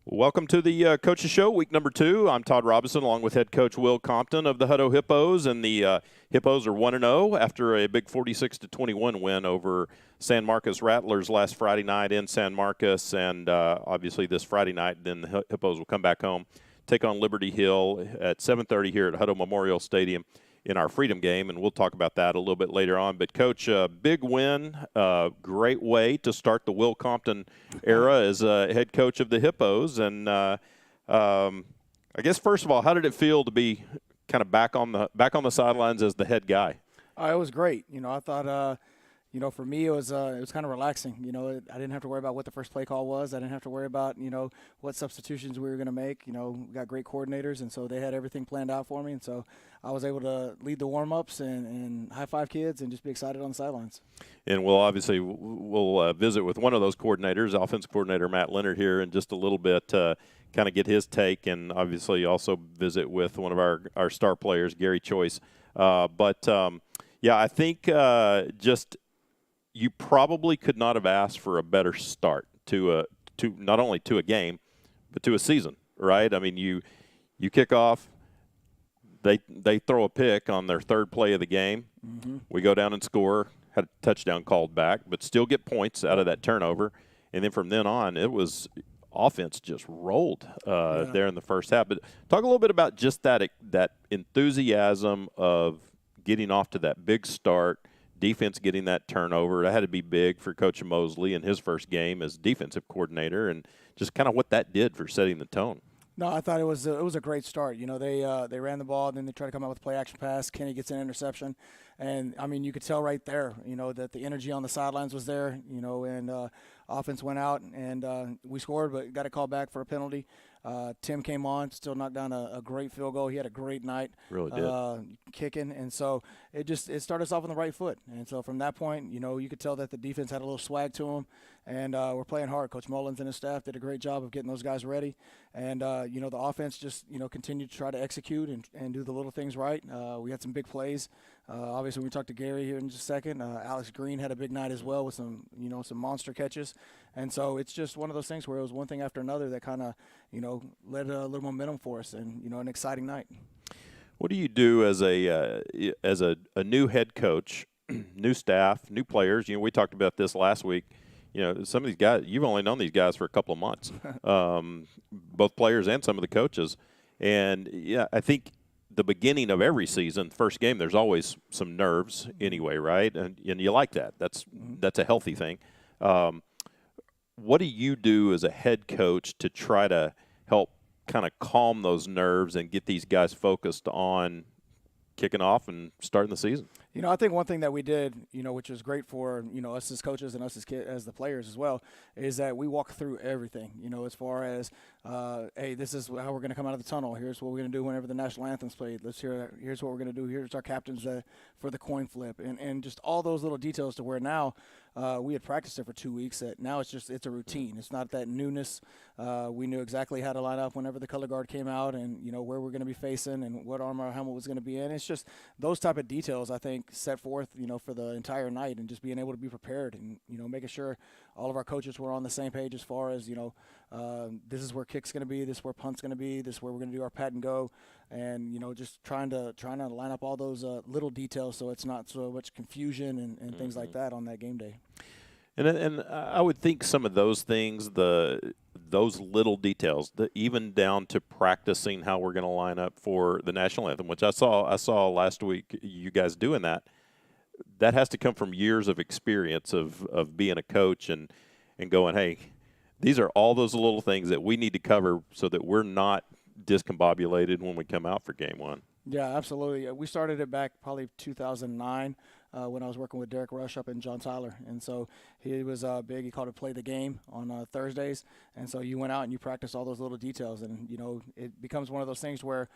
Welcome to the Coaches Show, week number 2. I'm Todd Robinson, along with head coach Will Compton of the Hutto Hippos, and the Hippos are 1-0 after a big 46-21 win over San Marcos Rattlers last Friday night in San Marcos, and obviously this Friday night, then the Hippos will come back home, take on Liberty Hill at 7:30 here at Hutto Memorial Stadium in our Freedom game, and we'll talk about that a little bit later on. But, Coach, big win, great way to start the Will Compton era as head coach of the Hippos. And I guess, first of all, how did it feel to be kind of back on the sidelines as the head guy? It was great. I thought, for me it was kind of relaxing. I didn't have to worry about what the first play call was. I didn't have to worry about, what substitutions we were going to make. We got great coordinators, and so they had everything planned out for me. And so I was able to lead the warm-ups and high-five kids and just be excited on the sidelines. And we'll visit with one of those coordinators, offensive coordinator Matt Leonard, here in just a little bit, kind of get his take, and obviously also visit with one of our star players, Gary Choice. I think just – you probably could not have asked for a better start to not only to a game, but to a season, right? I mean, you kick off, they throw a pick on their third play of the game. Mm-hmm. We go down and score, had a touchdown called back, but still get points out of that turnover. And then from then on, it was offense just rolled there in the first half. But talk a little bit about just that enthusiasm of getting off to that big start. Defense getting that turnover, that had to be big for Coach Mosley in his first game as defensive coordinator, and just kind of what that did for setting the tone. No, I thought it was a great start. They ran the ball, then they tried to come out with a play action pass. Kenny gets an interception, and I mean you could tell right there, that the energy on the sidelines was there. And offense went out and we scored, but got a call back for a penalty. Tim came on, still knocked down a great field goal. He had a great night, really did, kicking, and so it started us off on the right foot. And so from that point, you could tell that the defense had a little swag to them, and we're playing hard. Coach Mullins and his staff did a great job of getting those guys ready, and the offense just continued to try to execute and do the little things right. We had some big plays. Obviously, we talked to Gary here in just a second. Alex Green had a big night as well with some monster catches, and so it's just one of those things where it was one thing after another that kind of led a little momentum for us, and an exciting night. What do you do as a new head coach, new staff, new players? We talked about this last week. Some of these guys, you've only known these guys for a couple of months, both players and some of the coaches, and I think the beginning of every season, first game, there's always some nerves anyway, right? And you like that. That's a healthy thing. What do you do as a head coach to try to help kind of calm those nerves and get these guys focused on kicking off and starting the season? I think one thing that we did, which was great for, us as coaches and us as the players as well, is that we walk through everything, as far as, hey, this is how we're going to come out of the tunnel. Here's what we're going to do whenever the national anthem's played. Here's what we're going to do. Here's our captains for the coin flip. And just all those little details to where now we had practiced it for 2 weeks. That now it's a routine. It's not that newness. We knew exactly how to line up whenever the color guard came out and, where we're going to be facing and what arm our helmet was going to be in. It's just those type of details, I think, set forth, for the entire night, and just being able to be prepared and, making sure all of our coaches were on the same page as far as, this is where kick's going to be, this is where punt's going to be, this is where we're going to do our pat and go, and, just trying to line up all those little details so it's not so much confusion and things like that on that game day. And I would think some of those things, those little details, even down to practicing how we're going to line up for the national anthem, which I saw last week you guys doing that. That has to come from years of experience of being a coach and going, hey, these are all those little things that we need to cover so that we're not discombobulated when we come out for game one. Yeah, absolutely. We started it back probably 2009 when I was working with Derek Rush up in John Tyler. And so he was big. He called it Play the Game on Thursdays. And so you went out and you practiced all those little details. And, it becomes one of those things where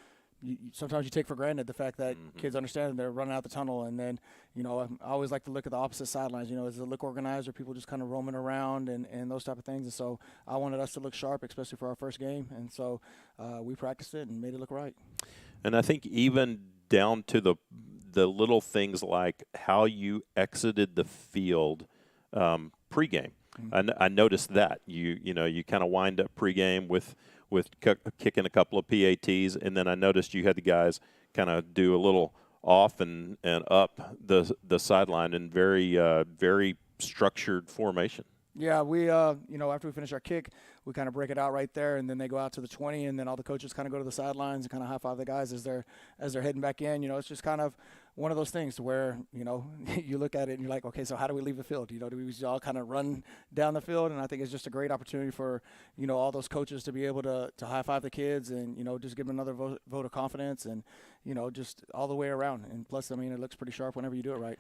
sometimes you take for granted the fact that kids understand they're running out the tunnel. And then, I always like to look at the opposite sidelines. Does it look organized or people just kind of roaming around and those type of things? And so I wanted us to look sharp, especially for our first game. And so we practiced it and made it look right. And I think even down to the little things like how you exited the field pregame. I noticed that you kind of wind up pregame with kicking a couple of PATs, and then I noticed you had the guys kind of do a little off and up the sideline in very structured formation. Yeah, we after we finish our kick, we kind of break it out right there, and then they go out to the 20, and then all the coaches kind of go to the sidelines and kind of high five the guys as they're heading back in. It's just kind of one of those things where you look at it and you're like, okay, so how do we leave the field? Do we all kind of run down the field? And I think it's just a great opportunity for all those coaches to be able to high five the kids and just give them another vote of confidence and just all the way around. And plus, I mean, it looks pretty sharp whenever you do it right.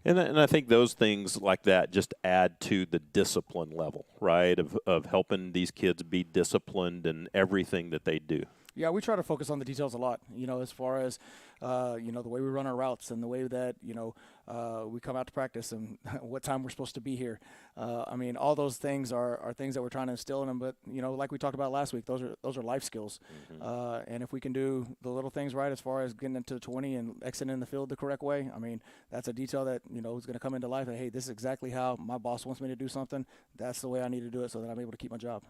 And I think those things like that just add to the discipline level, right, of helping these kids be disciplined in everything that they do. Yeah, we try to focus on the details a lot, as far as, the way we run our routes and the way that, we come out to practice and what time we're supposed to be here. I mean, all those things are things that we're trying to instill in them. But, like we talked about last week, those are life skills. Mm-hmm. And if we can do the little things right as far as getting into the 20 and exiting the field the correct way, I mean, that's a detail that, is going to come into life. And, hey, this is exactly how my boss wants me to do something. That's the way I need to do it so that I'm able to keep my job.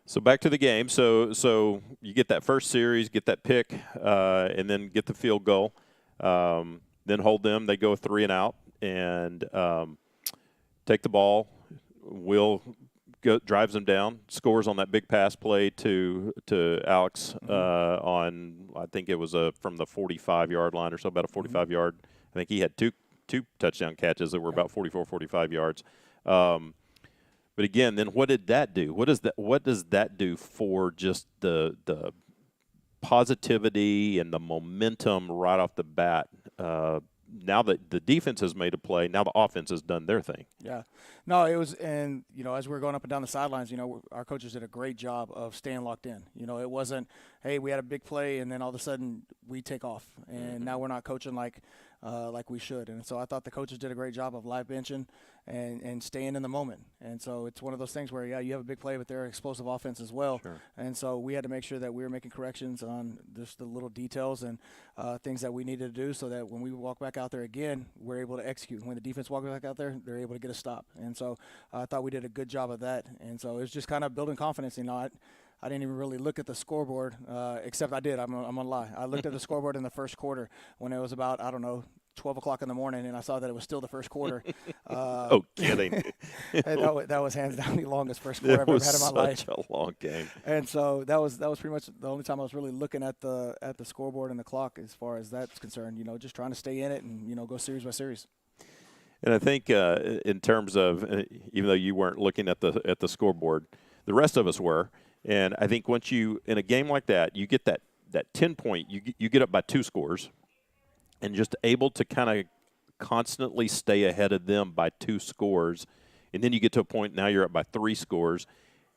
So back to the game. So you get that first series, get that pick, and then get the field goal. Then hold them. They go 3 and out, and take the ball. Will drives them down, scores on that big pass play to Alex on, I think it was from the 45-yard line or so, about a 45-yard. I think he had two touchdown catches that were about 44, 45 yards. But again, then what did that do? What does that do for just the positivity and the momentum right off the bat? Now that the defense has made a play, now the offense has done their thing. Yeah. No, it was, and, as we were going up and down the sidelines, our coaches did a great job of staying locked in. It wasn't, hey, we had a big play, and then all of a sudden we take off, and now we're not coaching like we should. And so I thought the coaches did a great job of live benching and staying in the moment. And so it's one of those things where, yeah, you have a big play, but they're explosive offense as well. Sure. And so we had to make sure that we were making corrections on just the little details and things that we needed to do so that when we walk back out there again, we're able to execute. When the defense walks back out there, they're able to get a stop. And so I thought we did a good job of that. And so it was just kind of building confidence. I didn't even really look at the scoreboard, except I did. I'm going to lie. I looked at the scoreboard in the first quarter when it was about, 12 o'clock in the morning, and I saw that it was still the first quarter. Oh, kidding. that was hands down the longest first quarter I've ever had in my life. Such a long game. And so that was pretty much the only time I was really looking at the scoreboard and the clock as far as that's concerned, just trying to stay in it and, go series by series. And I think in terms of, even though you weren't looking at the scoreboard, the rest of us were. And I think once you, in a game like that, you get that 10-point, you get up by 2 scores, and just able to kind of constantly stay ahead of them by 2 scores. And then you get to a point now you're up by 3 scores.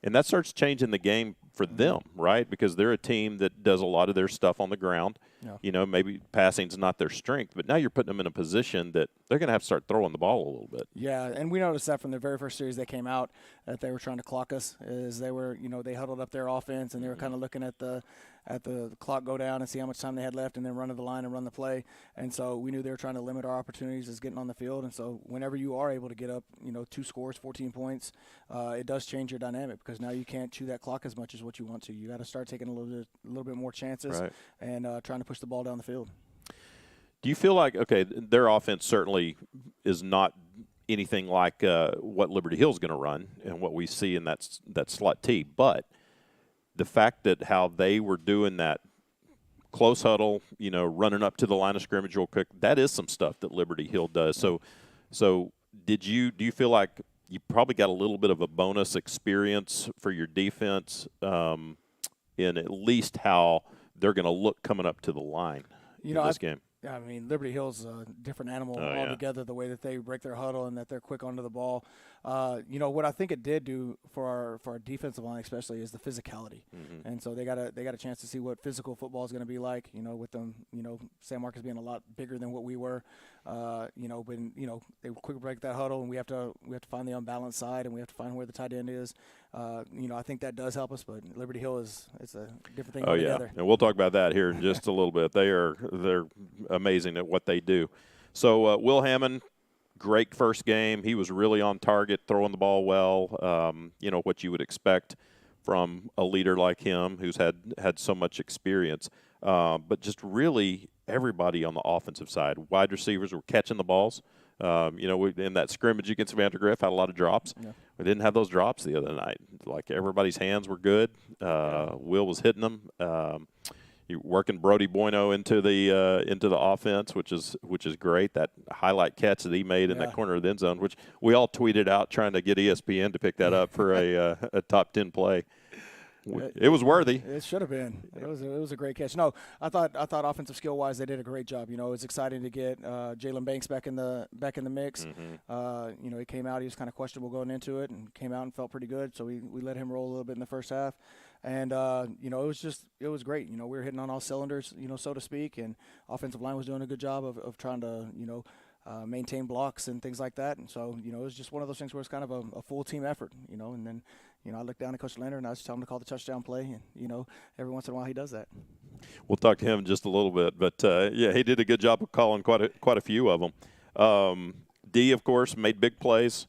And that starts changing the game for them, right? Because they're a team that does a lot of their stuff on the ground. Yeah. Maybe passing's not their strength, but now you're putting them in a position that they're going to have to start throwing the ball a little bit. Yeah, and we noticed that from the very first series they came out that they were trying to clock us. Is they were, they huddled up their offense and they were kind of looking at the clock go down and see how much time they had left and then run to the line and run the play. And so we knew they were trying to limit our opportunities as getting on the field. And so whenever you are able to get up, 2 scores, 14 points, it does change your dynamic because now you can't chew that clock as much as what you want to. You got to start taking a little bit more chances and trying to push the ball down the field. Do you feel like, okay, their offense certainly is not anything like what Liberty Hill's going to run and what we see in that slot T, but the fact that how they were doing that close huddle, running up to the line of scrimmage real quick, that is some stuff that Liberty Hill does. So do you feel like you probably got a little bit of a bonus experience for your defense in at least how they're going to look coming up to the line in this game? Yeah, I mean, Liberty Hill's a different animal altogether, the way that they break their huddle and that they're quick onto the ball. What I think it did do for our defensive line especially is the physicality. Mm-hmm. And so they got a chance to see what physical football is going to be like, with them, San Marcos being a lot bigger than what we were. But they quick break that huddle and we have to find the unbalanced side and we have to find where the tight end is. I think that does help us, but Liberty Hill it's a different thing altogether. Yeah. And we'll talk about that here in just a little bit. They're amazing at what they do. So Will Hammond, great first game. He was really on target, throwing the ball well. What you would expect from a leader like him who's had so much experience. But just really everybody on the offensive side, wide receivers were catching the balls. In that scrimmage against Vandergrift, had a lot of drops. Yeah. We didn't have those drops the other night. Like, everybody's hands were good. Will was hitting them. You're working Brody Bueno into the offense, which is great. That highlight catch that he made in that corner of the end zone, which we all tweeted out trying to get ESPN to pick that up for a top 10 play. It was worthy. It should have been. It was a great catch. No, I thought offensive skill wise they did a great job. It was exciting to get Jalen Banks back in the mix. Mm-hmm. He came out. He was kind of questionable going into it, and came out and felt pretty good. So we let him roll a little bit in the first half, and it was great. We were hitting on all cylinders, so to speak, and offensive line was doing a good job of trying to maintain blocks and things like that. And so, it was just one of those things where it's kind of a full team effort, and then, I looked down at Coach Leonard and I just tell him to call the touchdown play. And, every once in a while he does that. We'll talk to him in just a little bit. But, he did a good job of calling quite a few of them. D, of course, made big plays.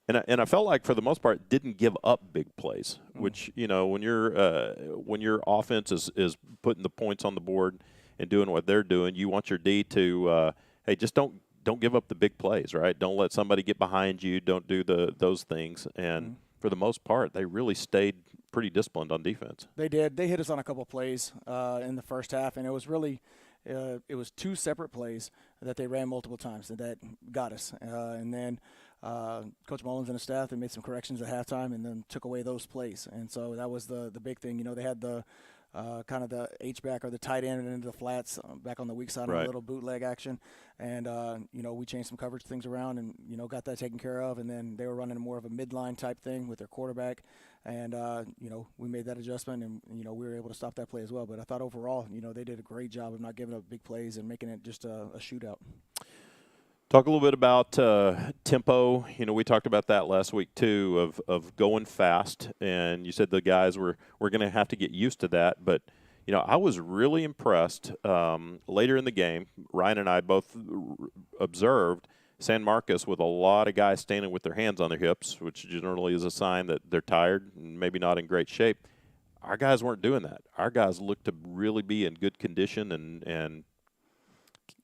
And I felt like, for the most part, didn't give up big plays, which, when your offense is putting the points on the board and doing what they're doing, you want your D to, just don't give up the big plays, right? Don't let somebody get behind you. Don't do those things. And for the most part, they really stayed pretty disciplined on defense. They did. They hit us on a couple of plays in the first half, and it was really it was two separate plays that they ran multiple times that got us. And then Coach Mullins and his staff, they made some corrections at halftime and then took away those plays. And so that was the big thing. They had the kind of the H-back or the tight end and into the flats back on the weak side, right, on a little bootleg action. And, we changed some coverage things around and, got that taken care of. And then they were running more of a midline type thing with their quarterback. And, we made that adjustment and, we were able to stop that play as well. But I thought overall, they did a great job of not giving up big plays and making it just a shootout. Talk a little bit about tempo. We talked about that last week too, of going fast. And you said the guys were going to have to get used to that. But I was really impressed later in the game. Ryan and I both observed San Marcos with a lot of guys standing with their hands on their hips, which generally is a sign that they're tired and maybe not in great shape. Our guys weren't doing that. Our guys looked to really be in good condition and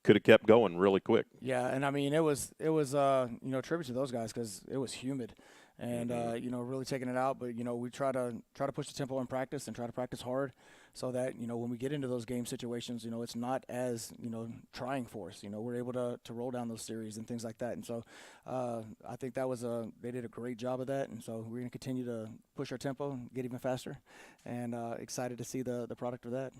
could have kept going really quick. Yeah, and I mean it was tribute to those guys because it was humid, and really taking it out. But we try to push the tempo in practice and try to practice hard, so that when we get into those game situations, it's not as trying for us. We're able to roll down those series and things like that. And so I think that was they did a great job of that. And so we're going to continue to push our tempo and get even faster, and excited to see the product of that.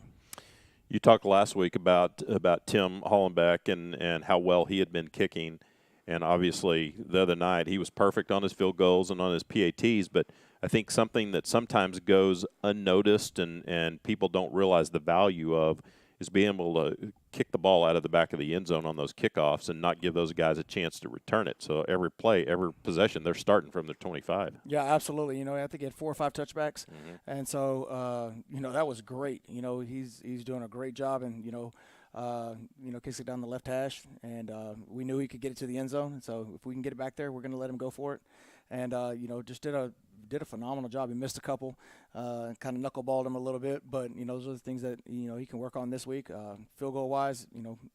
You talked last week about Tim Hollenbeck and how well he had been kicking, and obviously the other night he was perfect on his field goals and on his PATs, but I think something that sometimes goes unnoticed and people don't realize the value of is being able to kick the ball out of the back of the end zone on those kickoffs and not give those guys a chance to return it. So every play, every possession, they're starting from their 25. Yeah, absolutely. I think he had 4 or 5 touchbacks, and so that was great. He's doing a great job, and kicks it down the left hash, and we knew he could get it to the end zone. And so if we can get it back there, we're going to let him go for it. And just did a phenomenal job. He missed a couple, kind of knuckleballed him a little bit, but those are the things that he can work on this week. Field goal wise,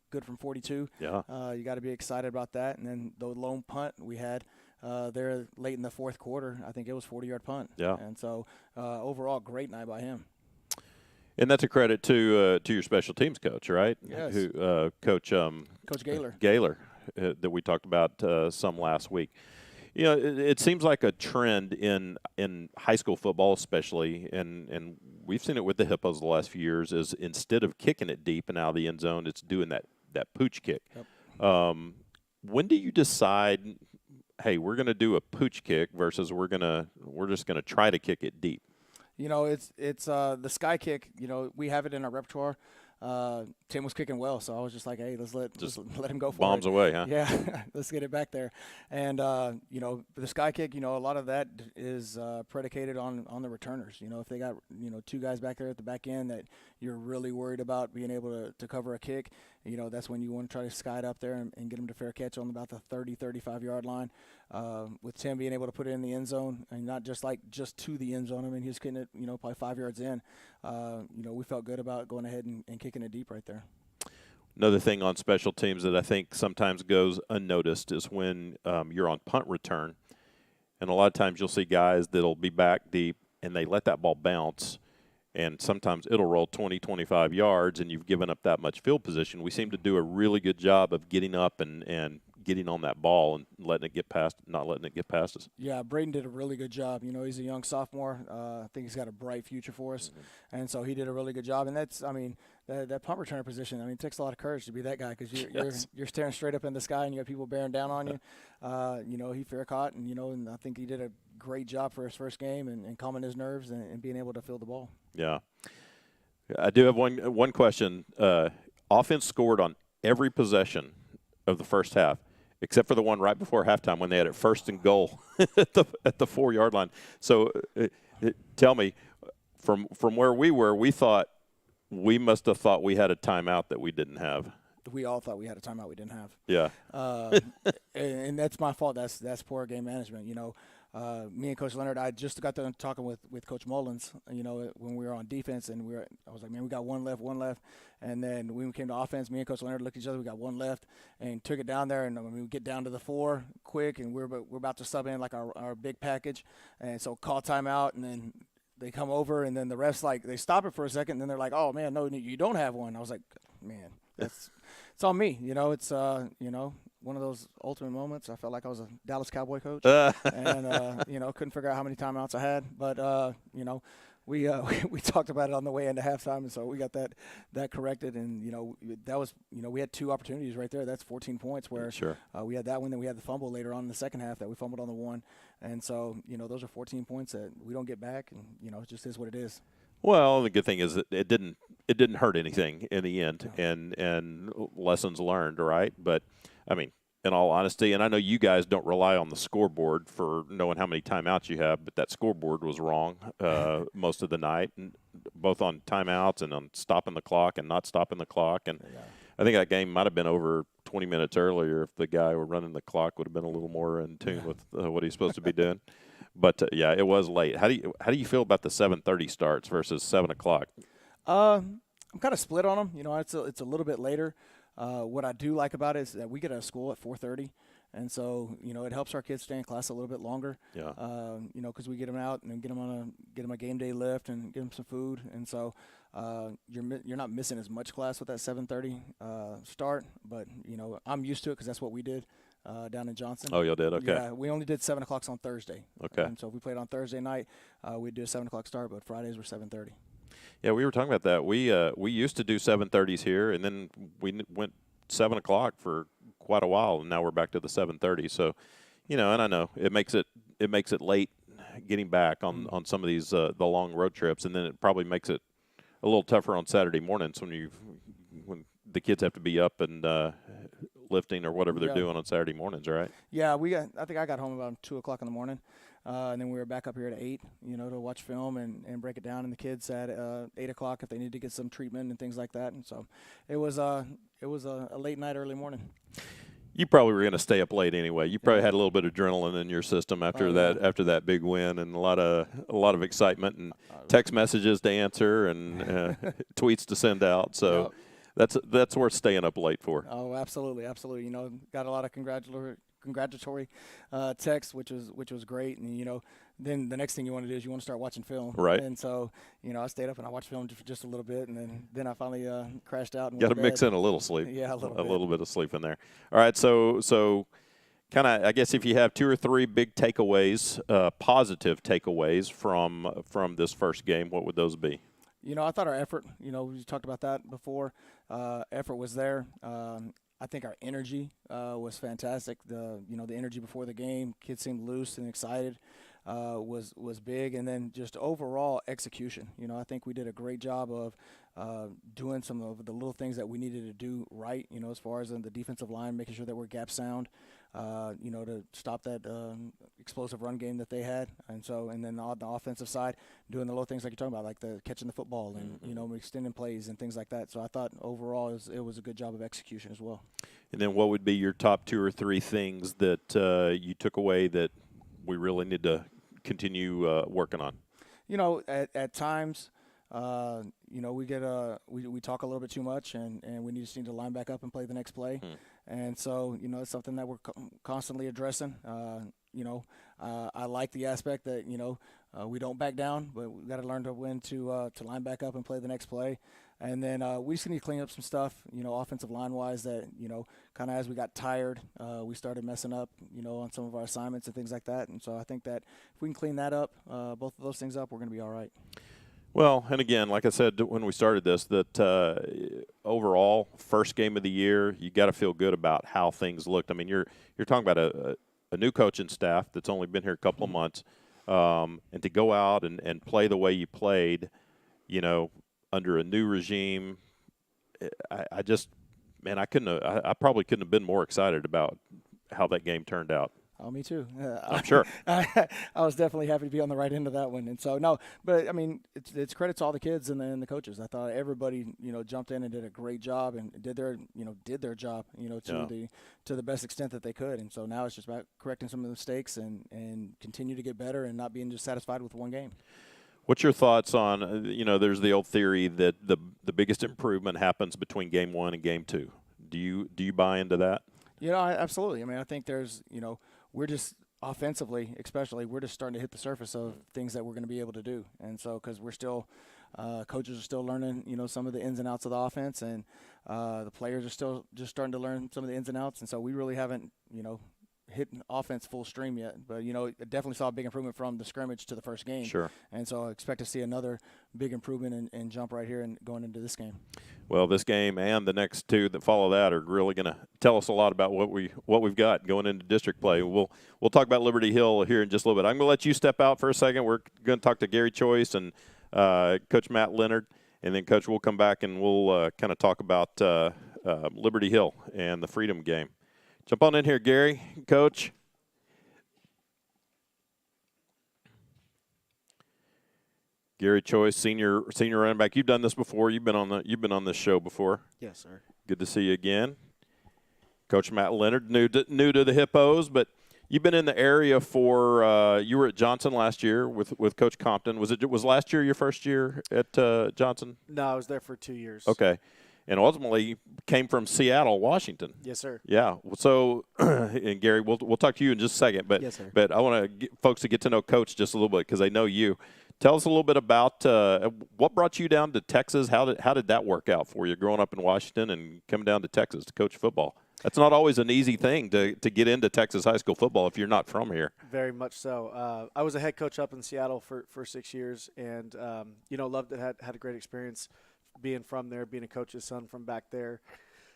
good from 42. Yeah, you got to be excited about that. And then the lone punt we had there late in the fourth quarter, I think it was 40-yard punt. Yeah, and so overall, great night by him. And that's a credit to your special teams coach, right? Yes. Coach Gaylor. Gaylor, that we talked about some last week. It seems like a trend in high school football, especially, and we've seen it with the Hippos the last few years. Is instead of kicking it deep and out of the end zone, it's doing that pooch kick. Yep. When do you decide, hey, we're going to do a pooch kick versus we're just going to try to kick it deep? It's the sky kick. We have it in our repertoire. Tim was kicking well, so I was just like, hey, let's let him go for bombs it. Away, huh? Yeah, let's get it back there. And, the sky kick, a lot of that is predicated on the returners. If they got, 2 guys back there at the back end that you're really worried about being able to cover a kick, that's when you want to try to sky it up there and get them to fair catch on about the 30, 35-yard line. With Tim being able to put it in the end zone, and not just to the end zone. I mean, he was getting it, probably 5 yards in. We felt good about going ahead and kicking it deep right there. Another thing on special teams that I think sometimes goes unnoticed is when you're on punt return, and a lot of times you'll see guys that'll be back deep and they let that ball bounce, and sometimes it'll roll 20, 25 yards, and you've given up that much field position. We seem to do a really good job of getting up and getting on that ball and not letting it get past us. Yeah, Braden did a really good job. He's a young sophomore. I think he's got a bright future for us, and so he did a really good job. And that's, that punt returner position, it takes a lot of courage to be that guy, because you're staring straight up in the sky and you have people bearing down on you. He fair caught, and I think he did a great job for his first game and calming his nerves and being able to field the ball. Yeah. I do have one question. Offense scored on every possession of the first half, except for the one right before halftime when they had it 1st and goal at the 4-yard line. So tell me, from where we were, we must have thought we had a timeout that we didn't have. We all thought we had a timeout we didn't have. Yeah. And that's my fault. That's poor game management. Me and Coach Leonard, I just got done talking with Coach Mullins, when we were on defense, and I was like, man, we got one left. And then when we came to offense, me and Coach Leonard looked at each other, we got one left, and took it down there. And we get down to the 4 quick, and we're about to sub in like our big package. And so call timeout, and then they come over, and then the refs, they stop it for a second, and then they're like, oh, man, no, you don't have one. I was like, man, it's on me. It's, one of those ultimate moments. I felt like I was a Dallas Cowboy coach, and couldn't figure out how many timeouts I had. But we talked about it on the way into halftime, and so we got that corrected. And that was we had 2 opportunities right there. That's 14 points. Where sure. We had that one, then we had the fumble later on in the second half that we fumbled on the 1, and so those are 14 points that we don't get back, and it just is what it is. Well, the good thing is that it didn't hurt anything in the end, No. and lessons learned, right? But in all honesty, and I know you guys don't rely on the scoreboard for knowing how many timeouts you have, but that scoreboard was wrong most of the night, both on timeouts and on stopping the clock and not stopping the clock. And Yeah. I think that game might have been over 20 minutes earlier if the guy who was running the clock would have been a little more in tune with what he's supposed to be doing. But yeah, it was late. How do you feel about the 7:30 starts versus 7 o'clock? I'm kind of split on them. It's a little bit later. What I do like about it is that we get out of school at 4:30, and so it helps our kids stay in class a little bit longer. Yeah. Because we get them out and get them a game day lift and get them some food, and so you're not missing as much class with that 7:30 start. But I'm used to it because that's what we did down in Johnson. Oh, y'all did? Okay. Yeah, we only did 7 o'clock on Thursday. Okay. So if we played on Thursday night, we'd do a 7 o'clock start, but Fridays were 7:30. Yeah, we were talking about that. We used to do 7:30s here, and then we went 7 o'clock for quite a while, and now we're back to the 7:30. So, and I know it makes it late getting back on some of these the long road trips, and then it probably makes it a little tougher on Saturday mornings when the kids have to be up and lifting or whatever they're doing on Saturday mornings, right? Yeah, I think I got home about 2 o'clock in the morning. And then we were back up here at 8, to watch film and break it down. And the kids at 8 o'clock if they needed to get some treatment and things like that. And so it was a late night, early morning. You probably were going to stay up late anyway. You probably had a little bit of adrenaline in your system after that big win, and a lot of excitement and text messages to answer and tweets to send out. So that's worth staying up late for. Oh, absolutely. Got a lot of congratulatory text, which was great. And then the next thing you want to do is you want to start watching film, right? And so I stayed up and I watched film for just a little bit, and then I finally crashed out and got to mix in a little sleep. Yeah, a little bit of sleep in there. All right, so kind of, I guess if you have 2 or 3 big takeaways, positive takeaways from this first game, what would those be? I thought our effort, we talked about that before. Effort was there. I think our energy was fantastic. The energy before the game, kids seemed loose and excited, was big. And then just overall execution. I think we did a great job of doing some of the little things that we needed to do right. As far as in the defensive line, making sure that we're gap sound. to stop that explosive run game that they had. And then on the offensive side, doing the little things like you're talking about, like the catching the football and, extending plays and things like that. So I thought overall it was a good job of execution as well. And then what would be your top 2 or 3 things that you took away that we really need to continue working on? At times, we get we talk a little bit too much, and we just need to line back up and play the next play. And so, it's something that we're constantly addressing. I like the aspect that, we don't back down, but we've got to learn to when to line back up and play the next play. And then we just need to clean up some stuff, offensive line-wise that, kind of as we got tired, we started messing up, on some of our assignments and things like that. And so I think that if we can clean that up, both of those things up, we're going to be all right. Well, and again, like I said when we started this, that overall, first game of the year, you got to feel good about how things looked. I mean, you're talking about a new coaching staff that's only been here a couple of months, and to go out and play the way you played, under a new regime, I probably couldn't have been more excited about how that game turned out. Oh, me too. I'm sure. I was definitely happy to be on the right end of that one. And so, no, but I mean, it's credit to all the kids and the coaches. I thought everybody, jumped in and did a great job and did their job, to the best extent that they could. And so now it's just about correcting some of the mistakes and continue to get better and not being just satisfied with one game. What's your thoughts on, there's the old theory that the biggest improvement happens between game 1 and game 2. Do you buy into that? Absolutely. I mean, I think there's, we're just offensively, especially, we're just starting to hit the surface of things that we're going to be able to do. And so, because we're still, coaches are still learning, some of the ins and outs of the offense, and the players are still just starting to learn some of the ins and outs. And so we really haven't, hit offense full stream yet. But, I definitely saw a big improvement from the scrimmage to the first game. Sure. And so I expect to see another big improvement and jump right here and going into this game. Well, this game and the next 2 that follow that are really going to tell us a lot about what we've got going into district play. We'll talk about Liberty Hill here in just a little bit. I'm going to let you step out for a second. We're going to talk to Gary Choice and Coach Matt Leonard, and then Coach, we'll come back and we'll kind of talk about Liberty Hill and the Freedom game. Jump on in here, Gary, Coach. Gary Choice, senior running back. You've done this before. You've been on this show before. Yes, sir. Good to see you again. Coach Matt Leonard, new to the Hippos, but you've been in the area for. You were at Johnson last year with Coach Compton. Was last year your first year at Johnson? No, I was there for 2 years. Okay. And ultimately came from Seattle, Washington. Yes, sir. Yeah. So, and Gary, we'll talk to you in just a second. But yes, sir. But I want to get folks to get to know Coach just a little bit because they know you. Tell us a little bit about what brought you down to Texas. How did that work out for you, growing up in Washington and coming down to Texas to coach football? That's not always an easy thing to get into Texas high school football if you're not from here. Very much so. I was a head coach up in Seattle for 6 years, and loved it. Had a great experience being from there, being a coach's son from back there.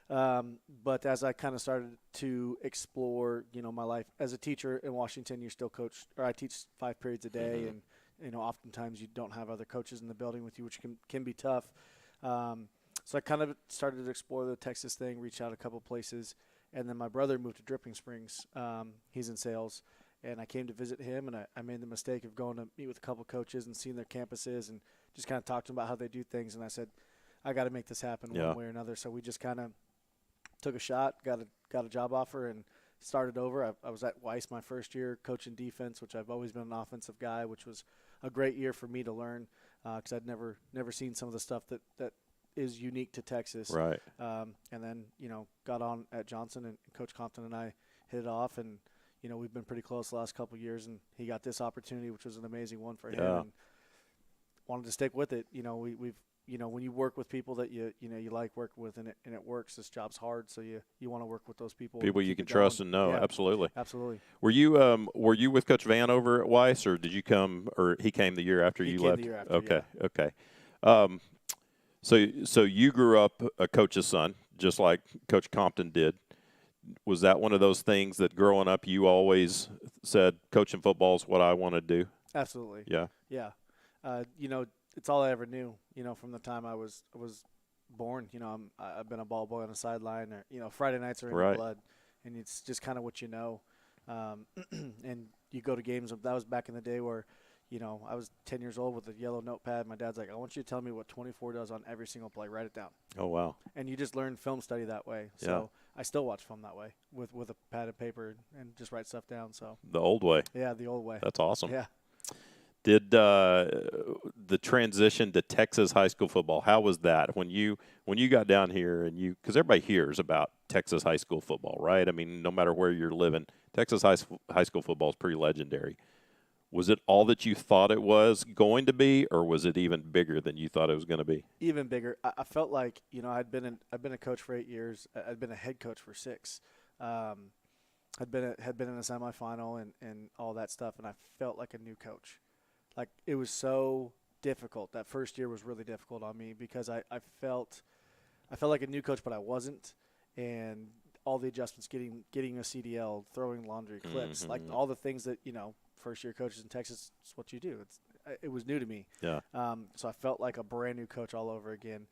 But as I kind of started to explore, my life as a teacher in Washington, you're still coach, or I teach 5 periods a day, and oftentimes you don't have other coaches in the building with you, which can be tough. So I kind of started to explore the Texas thing, reach out a couple places, and then my brother moved to Dripping Springs. He's in sales, and I came to visit him, and I made the mistake of going to meet with a couple coaches and seeing their campuses and just kind of talked to them about how they do things, and I said, I got to make this happen one way or another. So we just kind of took a shot, got a job offer, and started over. I was at Weiss my first year coaching defense, which I've always been an offensive guy, which was a great year for me to learn because I'd never seen some of the stuff that is unique to Texas. Right. And then, got on at Johnson, and Coach Compton and I hit it off, and, we've been pretty close the last couple of years, and he got this opportunity, which was an amazing one for him, and wanted to stick with it. We've when you work with people that you like working with and it works, this job's hard, so you want to work with those people. People you can trust and know. Yeah, absolutely. Absolutely. Were you with Coach Van over at Weiss, or did you come, or he came the year after you left? The year after, okay. yeah. Okay. So you grew up a coach's son, just like Coach Compton did. Was that one of those things that growing up you always said, coaching football is what I want to do? Absolutely. Yeah. Yeah. It's all I ever knew, from the time I was born. I've been a ball boy on the sideline, or, Friday nights are in the blood. and it's just kind of what you know. And you go to games. That was back in the day where, I was 10 years old with a yellow notepad. My dad's like, I want you to tell me what 24 does on every single play. Write it down. Oh, wow. And you just learn film study that way. So I still watch film that way with a pad and paper and just write stuff down. So The old way. yeah, the old way. That's awesome. Yeah. Did the transition to Texas high school football, how was that when you got down here and because everybody hears about Texas high school football, right? I mean, no matter where you're living, Texas high school football is pretty legendary. Was it all that you thought it was going to be, or was it even bigger than you thought it was going to be? Even bigger. I felt like, I've been a coach for 8 years. I'd been a head coach for 6. Had been in a semifinal and all that stuff, and I felt like a new coach. Like, it was so difficult. That first year was really difficult on me because I felt like a new coach, but I wasn't. And all the adjustments, getting a CDL, throwing laundry clips, like all the things that, first-year coaches in Texas, it's what you do. It was new to me. Yeah. So I felt like a brand-new coach all over again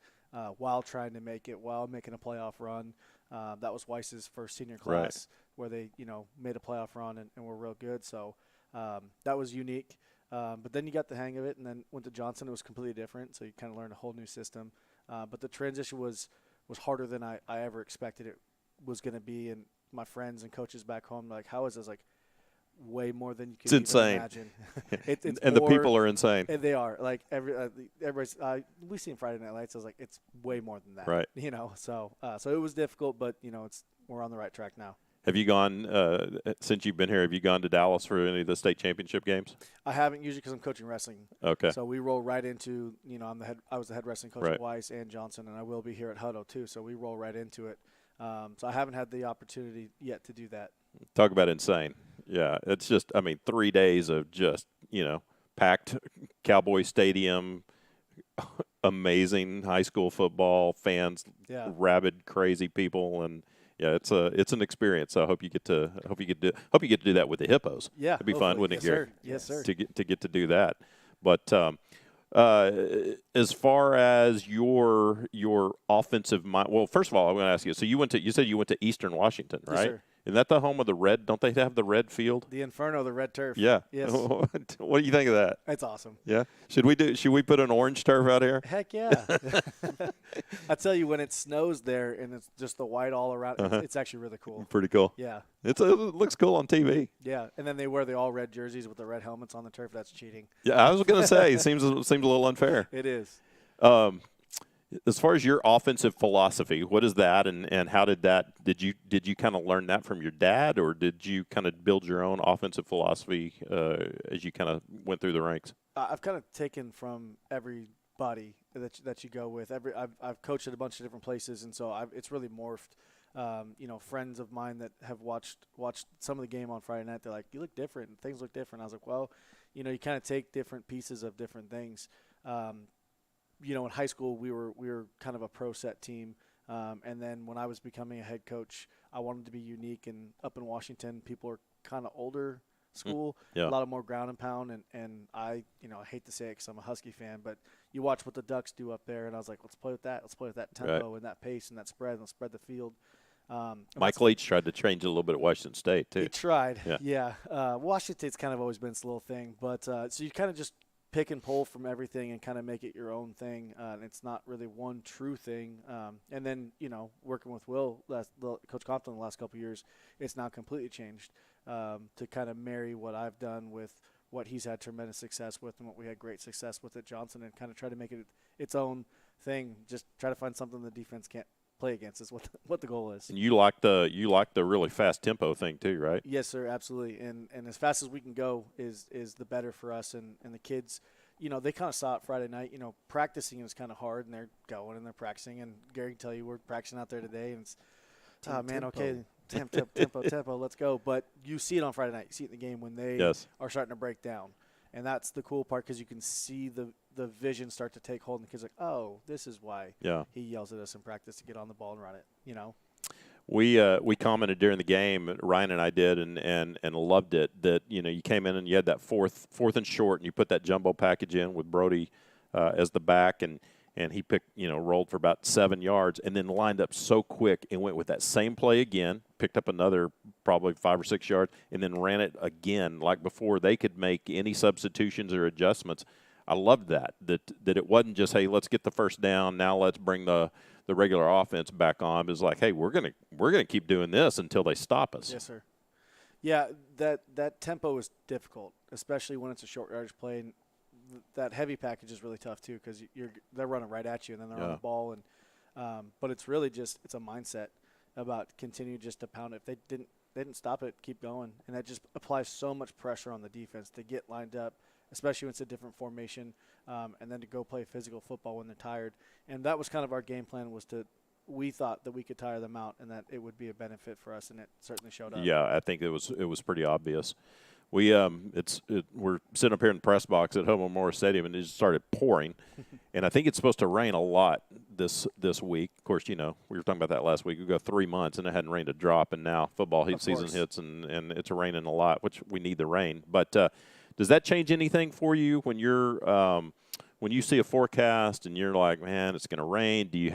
while trying to make it, while making a playoff run. That was Weiss's first senior class where they, made a playoff run and were real good. So that was unique. But then you got the hang of it and then went to Johnson. It was completely different, so you kind of learned a whole new system. But the transition was harder than I ever expected it was going to be. And my friends and coaches back home, like, how is this? Like, way more than you can imagine. It's and more, the people are insane. And they are. Like, everybody's we seen Friday Night Lights. I was like, it's way more than that. Right. So it was difficult, but, we're on the right track now. Have you gone, since you've been here, have you gone to Dallas for any of the state championship games? I haven't, usually because I'm coaching wrestling. Okay. So we roll right into, I was the head wrestling coach Right. at Weiss and Johnson, and I will be here at Hutto too. So we roll right into it. So I haven't had the opportunity yet to do that. Talk about insane. Yeah, it's just, 3 days of just, packed Cowboy Stadium, amazing high school football, fans, rabid, crazy people, and yeah, it's an experience. So I hope you get to do that with the Hippos. Yeah, it'd be fun, wouldn't it, Gary? Yes, sir. To get to do that, but as far as your offensive mind, well, first of all, I'm going to ask you. So you said you went to Eastern Washington, right? Yes, sir. Isn't that the home of the red? Don't they have the red field? The Inferno, the red turf. Yeah. Yes. What do you think of that? It's awesome. Yeah. Should we put an orange turf out here? Heck yeah. I tell you, when it snows there and it's just the white all around, it's actually really cool. Pretty cool. Yeah. It looks cool on TV. Yeah, and then they wear the all red jerseys with the red helmets on the turf. That's cheating. Yeah, I was going to say it seems a little unfair. It is. As far as your offensive philosophy, what is that, and how did you kind of learn that from your dad, or did you kind of build your own offensive philosophy as you kind of went through the ranks? I've kind of taken from everybody that you go with. I've coached at a bunch of different places, and so it's really morphed. Friends of mine that have watched some of the game on Friday night, they're like, you look different, and things look different. I was like, well, you kind of take different pieces of different things. In high school, we were kind of a pro set team. And then when I was becoming a head coach, I wanted to be unique. And up in Washington, people are kind of older school, a lot of more ground and pound. And I hate to say it because I'm a Husky fan, but you watch what the Ducks do up there. And I was like, let's play with that. Let's play with that tempo and that pace and that spread, and let's spread the field. Mike Leach tried to change it a little bit at Washington State, too. He tried, yeah. Washington State's kind of always been its little thing. But so you kind of just pick and pull from everything and kind of make it your own thing. And it's not really one true thing. And then, working with Coach Compton the last couple of years, it's now completely changed to kind of marry what I've done with what he's had tremendous success with and what we had great success with at Johnson, and kind of try to make it its own thing. Just try to find something the defense can't play against is what the goal is. And you like the really fast tempo thing too, right? Yes, sir, absolutely. And as fast as we can go is the better for us and the kids. They kind of saw it Friday night. Practicing is kind of hard, and they're going and they're practicing. And Gary can tell you we're practicing out there today, and it's okay, tempo, let's go. But you see it on Friday night. You see it in the game when they are starting to break down. And that's the cool part because you can see the vision start to take hold, and the kids are like, oh, this is why he yells at us in practice to get on the ball and run it, We commented during the game, Ryan and I did, and loved it, that, you came in and you had that fourth and short, and you put that jumbo package in with Brody as the back, and and he rolled for about 7 yards and then lined up so quick and went with that same play again, picked up another probably 5 or 6 yards, and then ran it again like before they could make any substitutions or adjustments. I loved that it wasn't just, hey, let's get the first down, now let's bring the regular offense back on. It was like, hey, we're gonna keep doing this until they stop us. Yes, sir. Yeah, that tempo is difficult, especially when it's a short yardage play. And that heavy package is really tough too because they're running right at you and then they're on the ball. And but it's really just it's a mindset about continue just to pound it. If they didn't stop it, keep going, and that just applies so much pressure on the defense to get lined up, especially when it's a different formation, and then to go play physical football when they're tired. And that was kind of our game plan we thought that we could tire them out and that it would be a benefit for us, and it certainly showed up. Yeah, I think it was pretty obvious. We're sitting up here in the press box at Home Memorial Stadium, and it just started pouring. And I think it's supposed to rain a lot this week. Of course, we were talking about that last week. We go 3 months, and it hadn't rained a drop, and now football season hits, and it's raining a lot, which we need the rain. But does that change anything for you when when you see a forecast and you're like, man, it's going to rain? Do you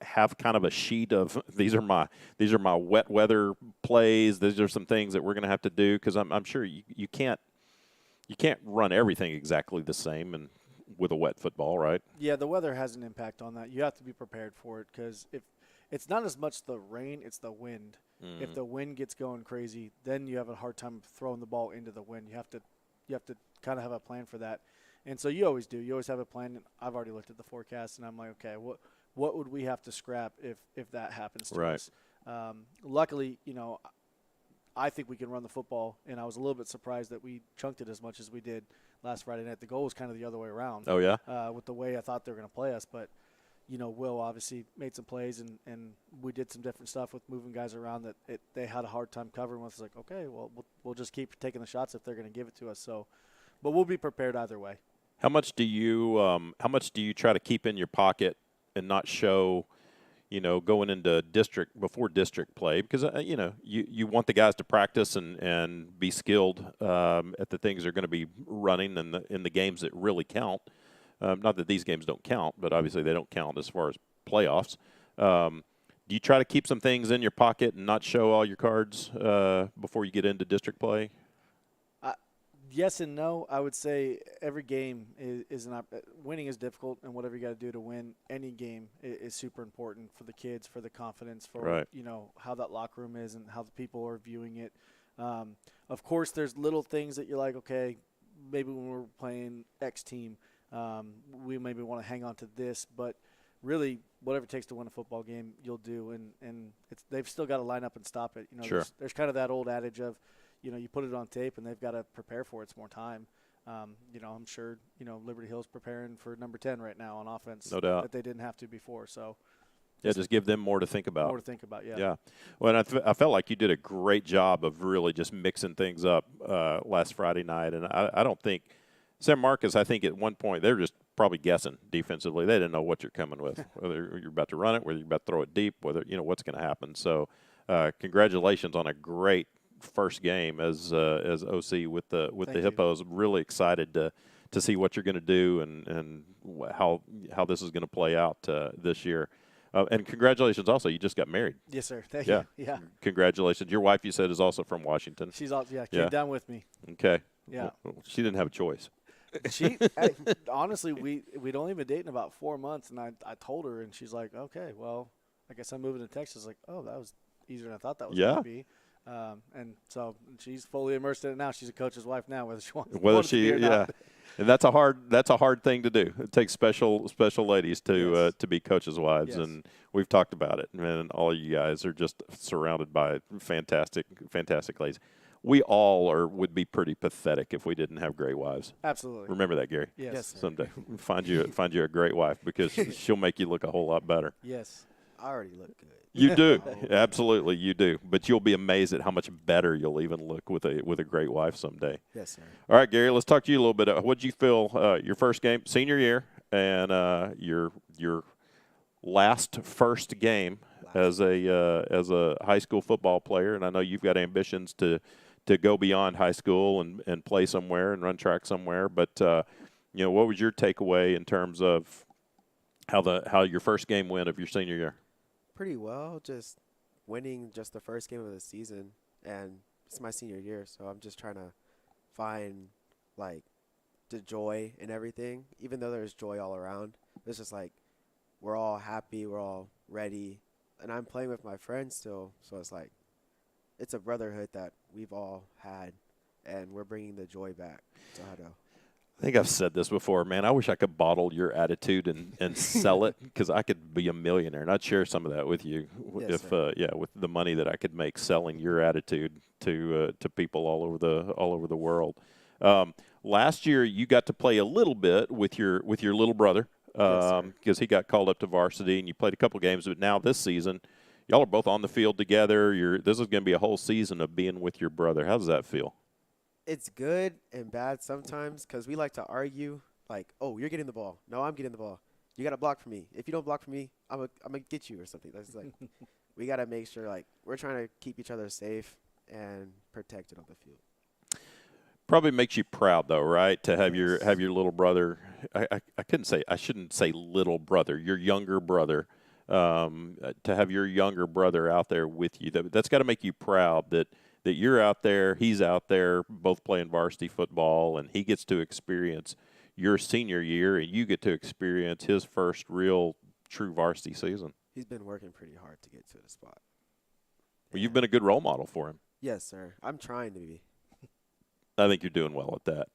have kind of a sheet of these are my wet weather plays? These are some things that we're going to have to do, because I'm sure you can't run everything exactly the same and with a wet football, right? Yeah, the weather has an impact on that. You have to be prepared for it, because if it's not as much the rain, it's the wind. If the wind gets going crazy, then you have a hard time throwing the ball into the wind. You have to kind of have a plan for that. And so you always do. You always have a plan. And I've already looked at the forecast, and I'm like, okay, what would we have to scrap if that happens to us? Luckily, I think we can run the football, and I was a little bit surprised that we chunked it as much as we did last Friday night. The goal was kind of the other way around. Oh, yeah? With the way I thought they were going to play us. But, Will obviously made some plays, and we did some different stuff with moving guys around that they had a hard time covering with. It's like, okay, well, we'll just keep taking the shots if they're going to give it to us. So, but we'll be prepared either way. How much do you try to keep in your pocket and not show, going into before district play? Because, you want the guys to practice and be skilled at the things they're going to be running in the games that really count. Not that these games don't count, but obviously they don't count as far as playoffs. Do you try to keep some things in your pocket and not show all your cards before you get into district play? Yes and no. I would say every game is winning is difficult, and whatever you got to do to win any game is super important for the kids, for the confidence, for how that locker room is and how the people are viewing it. Of course, there's little things that you're like, okay, maybe when we're playing X team, we maybe want to hang on to this, but really whatever it takes to win a football game, you'll do, and they've still got to line up and stop it. Sure. There's kind of that old adage of, you put it on tape and they've got to prepare for it. It's more time. I'm sure, Liberty Hill's preparing for number 10 right now on offense. No doubt. That they didn't have to before. So, just give them more to think about. More to think about, yeah. Yeah. Well, and I felt like you did a great job of really just mixing things up last Friday night. And I don't think San Marcos, I think at one point they were just probably guessing defensively. They didn't know what you're coming with, whether you're about to run it, whether you're about to throw it deep, whether, what's going to happen. So congratulations on a great first game as OC with the Hippos. Really excited to see what you're going to do and how this is going to play out this year. And congratulations also, you just got married. Yes, sir. Thank you. Yeah. Congratulations. Your wife, you said, is also from Washington. She's came down with me. Okay. Yeah. Well, she didn't have a choice. Honestly, we'd only been dating about 4 months, and I told her, and she's like, okay, well, I guess I'm moving to Texas. Like, oh, that was easier than I thought that was going to be. And so she's fully immersed in it now. She's a coach's wife now, whether she wants to be or not. And that's a hard thing to do. It takes special ladies to be coaches' wives, and we've talked about it. And all of you guys are just surrounded by fantastic ladies. We all would be pretty pathetic if we didn't have great wives. Absolutely. Remember that, Gary. Yes. Someday find you a great wife, because she'll make you look a whole lot better. Yes. I already look good. You do. Absolutely, you do. But you'll be amazed at how much better you'll even look with a great wife someday. Yes, sir. All right, Gary, let's talk to you a little bit. What did you feel your first game, senior year, and your first game as a high school football player? And I know you've got ambitions to go beyond high school and play somewhere and run track somewhere. But what was your takeaway in terms of How your first game went of your senior year? Pretty well, just winning just the first game of the season, and it's my senior year, so I'm just trying to find like the joy in everything. Even though there's joy all around, it's just like we're all happy, we're all ready, and I'm playing with my friends still, so it's like it's a brotherhood that we've all had, and we're bringing the joy back to Hutto. I think I've said this before, man. I wish I could bottle your attitude and sell it, because I could be a millionaire, and I'd share some of that with you Yes, with the money that I could make selling your attitude to people all over the world. Last year, you got to play a little bit with your little brother Yes, because he got called up to varsity, and you played a couple games. But now this season, y'all are both on the field together. This is going to be a whole season of being with your brother. How does that feel? it's good and bad sometimes because we like to argue like, oh, you're getting the ball. No, I'm getting the ball. You got to block for me. If you don't block for me, I'm gonna get you or something. That's like we got to make sure like we're trying to keep each other safe and protected on the field. Probably makes you proud, though, right? To have Yes. your little brother. I shouldn't say little brother. Your younger brother. To have your younger brother out there with you, that's got to make you proud that you're out there, he's out there, both playing varsity football, and he gets to experience your senior year, and you get to experience his first real true varsity season. He's been working pretty hard to get to the spot. Well, you've been a good role model for him. Yes, sir. I'm trying to be. I think you're doing well at that.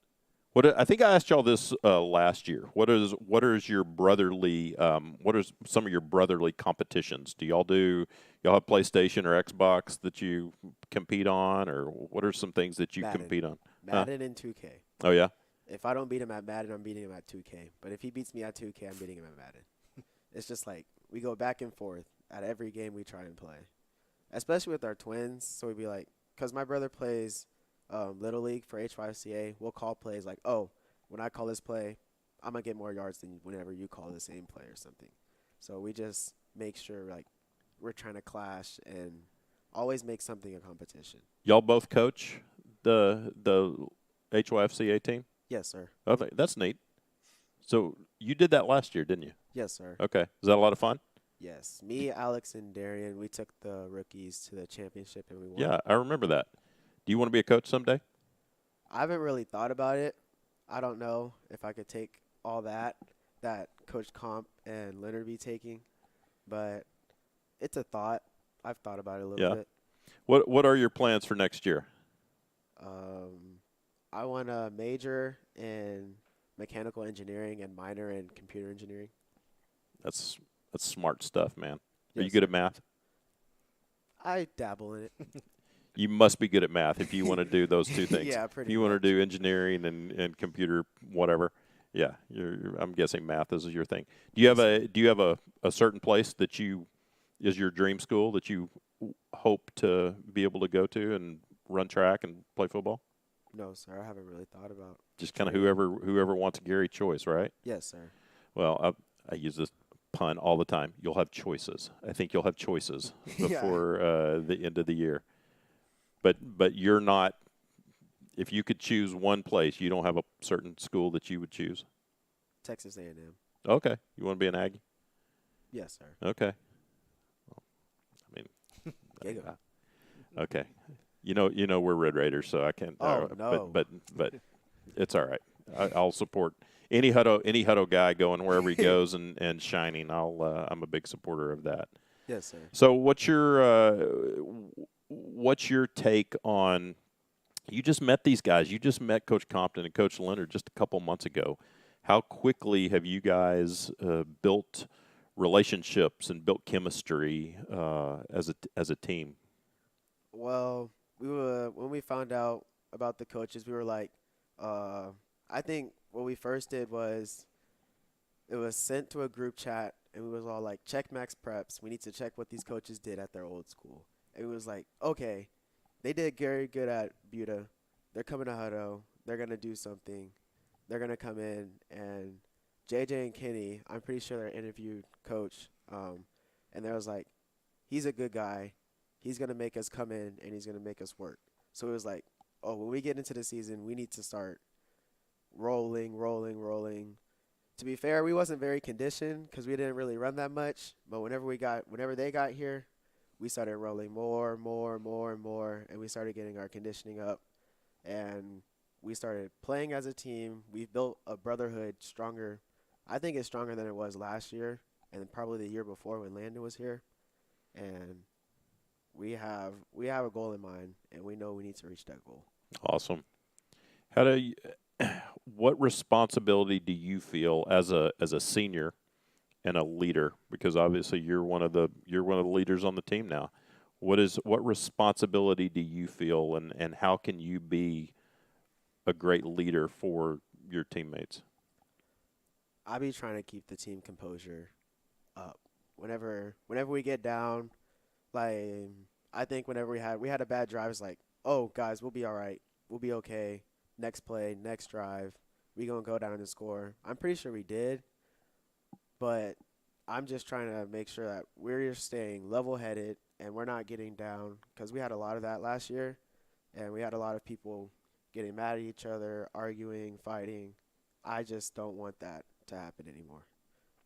I think I asked y'all this last year. What is your brotherly? What are some of your brotherly competitions? Y'all have PlayStation or Xbox that you compete on, or what are some things that you Madden. compete on? Madden and 2K. Oh yeah, If I don't beat him at Madden, I'm beating him at 2K. But if he beats me at 2K, I'm beating him at Madden. It's just like we go back and forth at every game we try and play, especially with our twins. So we'd be like, because my brother plays Little League for H5CA, we'll call plays like, oh, when I call this play, I'm going to get more yards than whenever you call the same play or something. So we just make sure like we're trying to clash and always make something a competition. y'all both coach the HYFCA team. Yes, sir. Okay, that's neat. So you did that last year, didn't you? Yes, sir. Okay, is that a lot of fun? Yes. Me, Alex, and Darian, we took the rookies to the championship and we won. Yeah, I remember that. Do you want to be a coach someday? I haven't really thought about it. I don't know if I could take all that Coach Comp and Leonard be taking, but it's a thought. I've thought about it a little Yeah. bit. What are your plans for next year? I want to major in mechanical engineering and minor in computer engineering. That's smart stuff, man. Are you Yes, good sir. at math? I dabble in it. You must be good at math if you want to do those two things. Yeah, pretty If you want to much. do engineering and computer whatever. Yeah, I'm guessing math is your thing. Do you have a certain place that is your dream school that you hope to be able to go to and run track and play football? No, sir. I haven't really thought about. Just kind of Sure. whoever wants Gary choice, right? Yes, sir. Well, I use this pun all the time. You'll have choices. I think you'll have choices Yeah. before the end of the year. But you're not. If you could choose one place, you don't have a certain school that you would choose. Texas A&M. Okay, you want to be an Aggie? Yes, sir. Okay. Well, I mean, Giga. okay. You know we're Red Raiders, so I can't. Oh, no. But it's all right. I'll support any Hutto guy going wherever he goes and shining. I'm a big supporter of that. Yes, sir. So what's your take on? You just met these guys. You just met Coach Compton and Coach Leonard just a couple months ago. How quickly have you guys built relationships and built chemistry as a team? Well, when we found out about the coaches, we were like, I think what we first did was it was sent to a group chat, and we was all like, check Max Preps. We need to check what these coaches did at their old school. And it was like, okay, they did very good at Buda. They're coming to Hutto. They're going to do something. They're going to come in. And JJ and Kenny, I'm pretty sure they interviewed Coach. And they was like, he's a good guy. He's going to make us come in, and he's going to make us work. So it was like, oh, when we get into the season, we need to start rolling, To be fair, we wasn't very conditioned because we didn't really run that much. But whenever they got here, we started rolling more, and we started getting our conditioning up, and we started playing as a team. We've built a brotherhood stronger. I think it's stronger than it was last year, and probably the year before when Landon was here. And we have a goal in mind, and we know we need to reach that goal. Awesome. How do you, what responsibility do you feel as a senior and a leader? Because obviously you're one of the leaders on the team now. What responsibility do you feel, and how can you be a great leader for your teammates? I be trying to keep the team composure up. Whenever we get down, like I think whenever we had a bad drive, it's like, oh guys, we'll be all right. We'll be okay. Next play, next drive, we gonna go down and score. I'm pretty sure we did, but I'm just trying to make sure that we're staying level-headed and we're not getting down, because we had a lot of that last year, and we had a lot of people getting mad at each other, arguing, fighting. I just don't want that to happen anymore.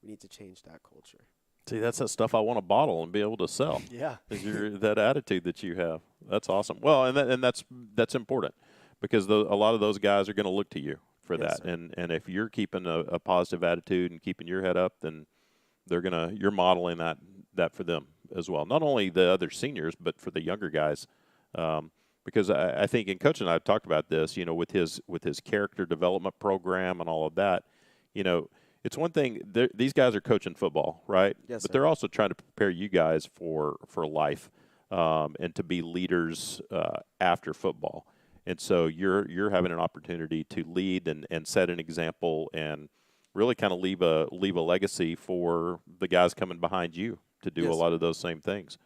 We need to change that culture. See, that's that stuff I want to bottle and be able to sell. Yeah. Is that attitude that you have. That's awesome. Well, and that's important, because a lot of those guys are going to look to you for Yes, that. sir. And if you're keeping a positive attitude and keeping your head up, then you're modeling that for them as well. Not only the other seniors, but for the younger guys. Because I think, and Coach and I have talked about this, with his character development program and all of that, it's one thing, these guys are coaching football, right? Yes, but sir. they're also trying to prepare you guys for life, and to be leaders after football. And so you're having an opportunity to lead and set an example and really kind of leave a legacy for the guys coming behind you to do Yes, a lot sir. of those same things.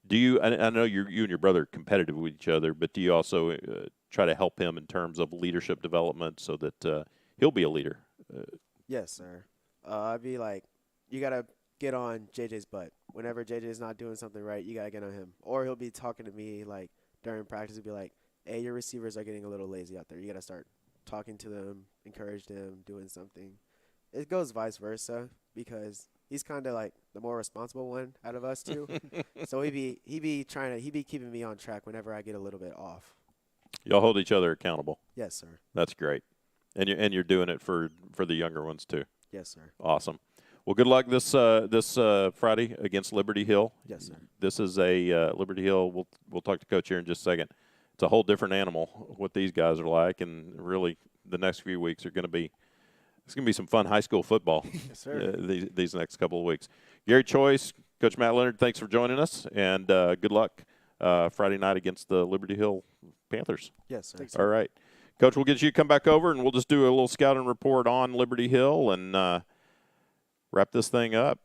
Do you? I know you and your brother are competitive with each other, but do you also try to help him in terms of leadership development so that he'll be a leader? Yes, sir. I'd be like, you gotta get on JJ's butt. Whenever JJ's not doing something right, you gotta get on him. Or he'll be talking to me like during practice. He'll be like, "Hey, your receivers are getting a little lazy out there. You gotta start talking to them, encourage them, doing something." It goes vice versa, because he's kind of like the more responsible one out of us two. So he be keeping me on track whenever I get a little bit off. Y'all hold each other accountable. Yes, sir. That's great, and you're doing it for the younger ones too. Yes, sir. Awesome. Well, good luck this Friday against Liberty Hill. Yes, sir. This is a Liberty Hill. We'll talk to Coach here in just a second. It's a whole different animal what these guys are like, and really the next few weeks are going to be. It's going to be some fun high school football. Yes, sir. These next couple of weeks. Gary Choice, Coach Matt Leonard, thanks for joining us, and good luck Friday night against the Liberty Hill Panthers. Yes, sir. Thanks, All right. Coach, we'll get you to come back over, and we'll just do a little scouting report on Liberty Hill and wrap this thing up.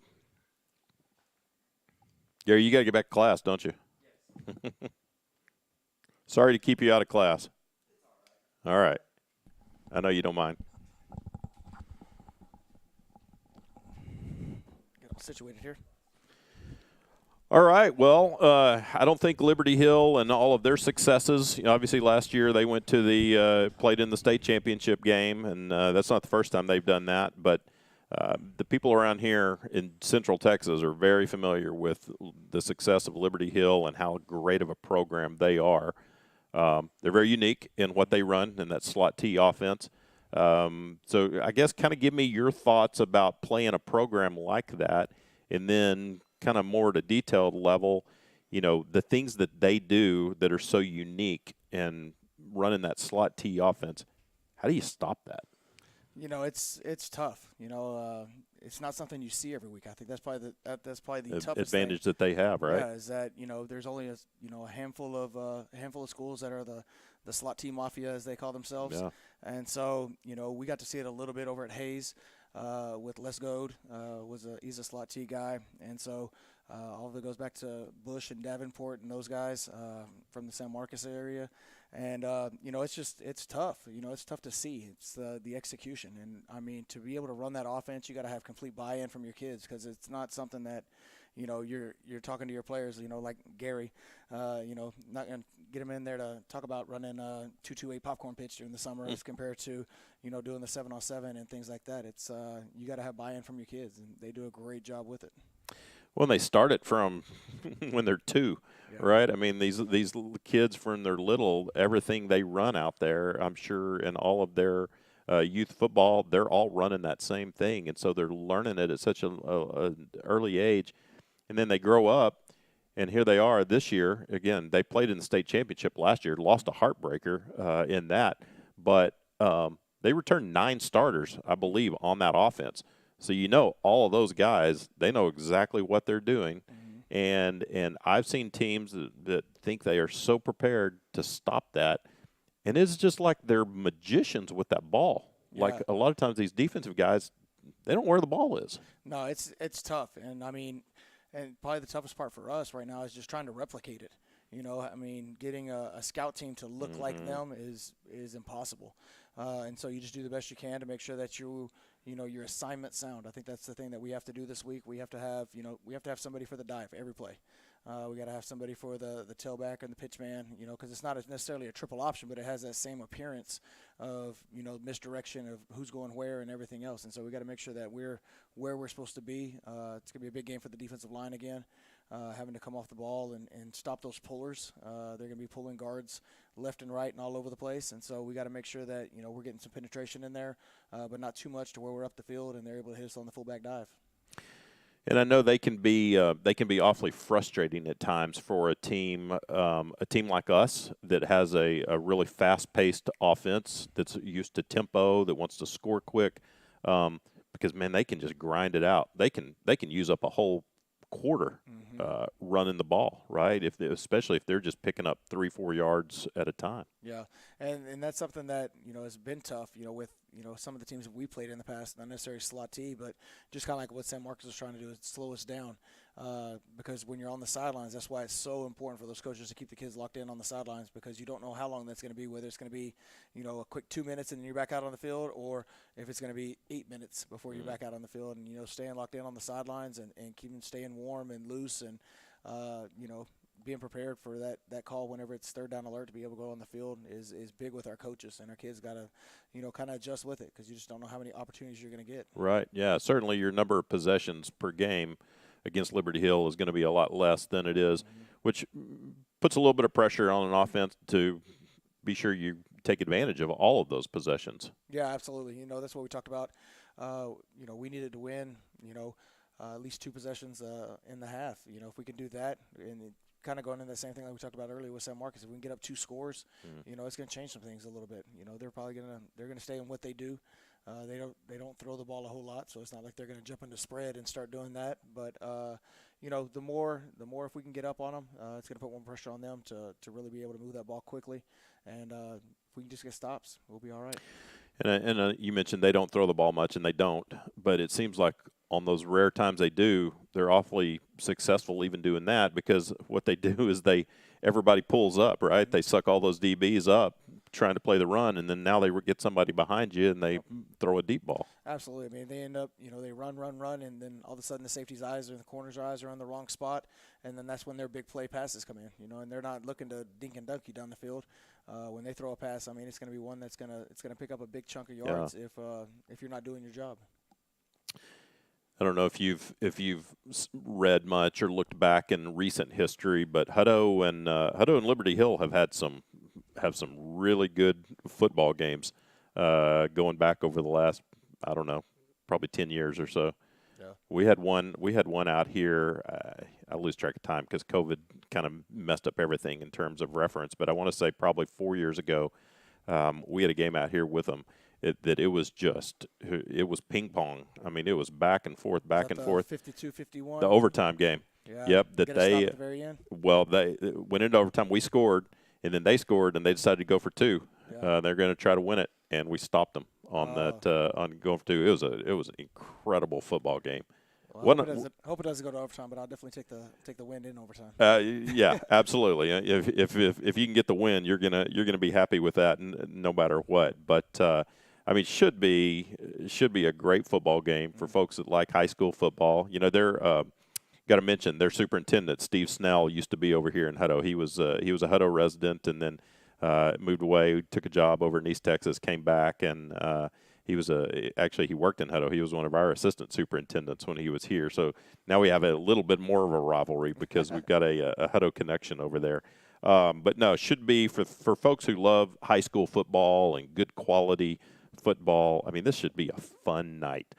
Gary, you got to get back to class, don't you? Yes. Sorry to keep you out of class. All right. I know you don't mind. Get all situated here. All right. Well, I don't think Liberty Hill and all of their successes. Obviously, last year they went to the played in the state championship game, and that's not the first time they've done that. But the people around here in Central Texas are very familiar with the success of Liberty Hill and how great of a program they are. They're very unique in what they run in that slot T offense. So I guess kind of give me your thoughts about playing a program like that, and then kind of more at a detailed level, the things that they do that are so unique and running that slot T offense. How do you stop that? It's tough. It's not something you see every week. I think that's probably the toughest advantage thing. that they have, right? Yeah, is that there's only a handful of schools that are the slot T mafia, as they call themselves. Yeah. And so we got to see it a little bit over at Hayes with Les Goad. He's a slot T guy, and so all of it goes back to Bush and Davenport and those guys from the San Marcos area. And it's tough. It's tough to see. It's the execution, and I mean, to be able to run that offense, you got to have complete buy-in from your kids, because it's not something that you're talking to your players, like Gary, not gonna get them in there to talk about running a 2-2-8 popcorn pitch during the summer as compared to, doing the 7-on-7 and things like that. It's you got to have buy-in from your kids, and they do a great job with it. Well, they start it from when they're 2, right? I mean, these little kids from they're little, everything they run out there, I'm sure, in all of their youth football, they're all running that same thing, and so they're learning it at such an early age, and then they grow up, and here they are this year. Again, they played in the state championship last year, lost a heartbreaker in that, but they returned 9 starters, I believe, on that offense. So all of those guys, they know exactly what they're doing, and I've seen teams that think they are so prepared to stop that, and it's just like they're magicians with that ball. Yeah. Like a lot of times these defensive guys, they don't know where the ball is. No, it's tough, and I mean, and probably the toughest part for us right now is just trying to replicate it. I mean, getting a scout team to look like them is impossible, and so you just do the best you can to make sure that your assignment sound. I think that's the thing that we have to do this week. We have to have somebody for the dive every play. We got to have somebody for the tailback and the pitch man, because it's not necessarily a triple option, but it has that same appearance of, misdirection of who's going where and everything else. And so we got to make sure that we're where we're supposed to be. It's going to be a big game for the defensive line again, having to come off the ball and stop those pullers. They're going to be pulling guards left and right and all over the place. And so we got to make sure that, we're getting some penetration in there, but not too much to where we're up the field and they're able to hit us on the fullback dive. And I know they can be awfully frustrating at times for a team like us that has a really fast-paced offense that's used to tempo, that wants to score quick, because man, they can just grind it out. They can use up a whole quarter running the ball, right? Especially if they're just picking up 3-4 yards at a time. Yeah, and that's something that has been tough. With some of the teams that we played in the past, not necessarily slot T, but just kind of like what San Marcos was trying to do is slow us down. Because when you're on the sidelines, that's why it's so important for those coaches to keep the kids locked in on the sidelines, because you don't know how long that's going to be, whether it's going to be, a quick 2 minutes and then you're back out on the field, or if it's going to be 8 minutes before you're back out on the field. And, staying locked in on the sidelines and keeping staying warm and loose and, being prepared for that call whenever it's third down alert to be able to go on the field is big with our coaches, and our kids got to, kind of adjust with it, because you just don't know how many opportunities you're going to get. Right. Yeah. Certainly, your number of possessions per game against Liberty Hill is going to be a lot less than it is, which puts a little bit of pressure on an offense to be sure you take advantage of all of those possessions. Yeah, absolutely. That's what we talked about. We needed to win. At least 2 possessions in the half. If we can do that, and kind of going into the same thing like we talked about earlier with San Marcos, if we can get up 2 scores, it's going to change some things a little bit. They're probably they're gonna stay in what they do. They don't throw the ball a whole lot, so it's not like they're going to jump into spread and start doing that. But the more if we can get up on them, it's going to put more pressure on them to really be able to move that ball quickly. And if we can just get stops, we'll be all right. And you mentioned they don't throw the ball much, and they don't. But it seems like on those rare times they do, they're awfully successful even doing that, because what they do is everybody pulls up, right? They suck all those DBs up trying to play the run, and then now they get somebody behind you and they throw a deep ball. Absolutely. I mean, they end up, they run, and then all of a sudden the safety's eyes or the corner's eyes are on the wrong spot, and then that's when their big play passes come in, and they're not looking to dink and dunk you down the field. When they throw a pass, I mean, it's going to be one that's going to pick up a big chunk of yards if you're not doing your job. I don't know if you've read much or looked back in recent history, but Hutto and Liberty Hill have some really good football games going back over the last, I don't know, probably 10 years or so. Yeah. We had one out here. I lose track of time because COVID kind of messed up everything in terms of reference, but I want to say probably 4 years ago, we had a game out here with them. It was ping pong. I mean, it was back and forth. 52-51. The overtime game. Yeah. Yep. That Get a they stop at the very end. Well, they went into overtime. We scored, and then they scored, and they decided to go for 2. Yeah. They're going to try to win it, and we stopped them on on going for 2. It was an incredible football game. Well, hope it doesn't go to overtime, but I'll definitely take the win in overtime. Yeah, absolutely. If you can get the win, you're gonna be happy with that, no matter what. But I mean, should be a great football game for folks that like high school football. They're got to mention their superintendent, Steve Snell, used to be over here in Hutto. He was a Hutto resident, and then moved away, took a job over in East Texas, came back, and he was actually he worked in Hutto. He was one of our assistant superintendents when he was here. So now we have a little bit more of a rivalry because we've got a Hutto connection over there. But no, it should be for folks who love high school football and good quality football. I mean, this should be a fun night.